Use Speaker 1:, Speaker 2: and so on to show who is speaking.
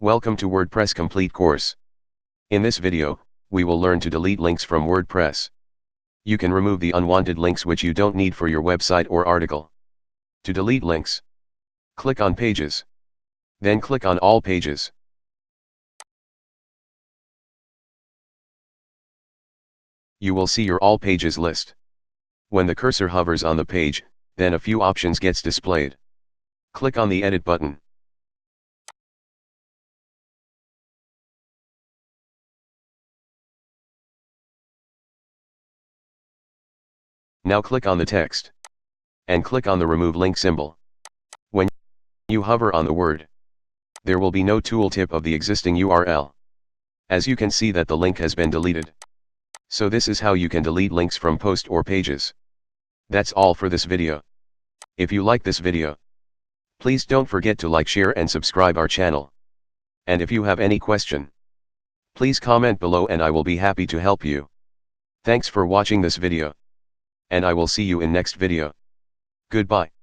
Speaker 1: Welcome to WordPress Complete course. In this video, we will learn to delete links from WordPress. You can remove the unwanted links which you don't need for your website or article. To delete links, click on Pages. Then click on All Pages. You will see your All Pages list. When the cursor hovers on the page, then a few options gets displayed. Click on the Edit button. Now click on the text. And click on the Remove Link symbol. When you hover on the word, there will be no tooltip of the existing URL. As you can see that the link has been deleted. So this is how you can delete links from post or pages. That's all for this video. If you like this video, please don't forget to like, share and subscribe our channel. And if you have any question, please comment below and I will be happy to help you. Thanks for watching this video. And I will see you in next video. Goodbye.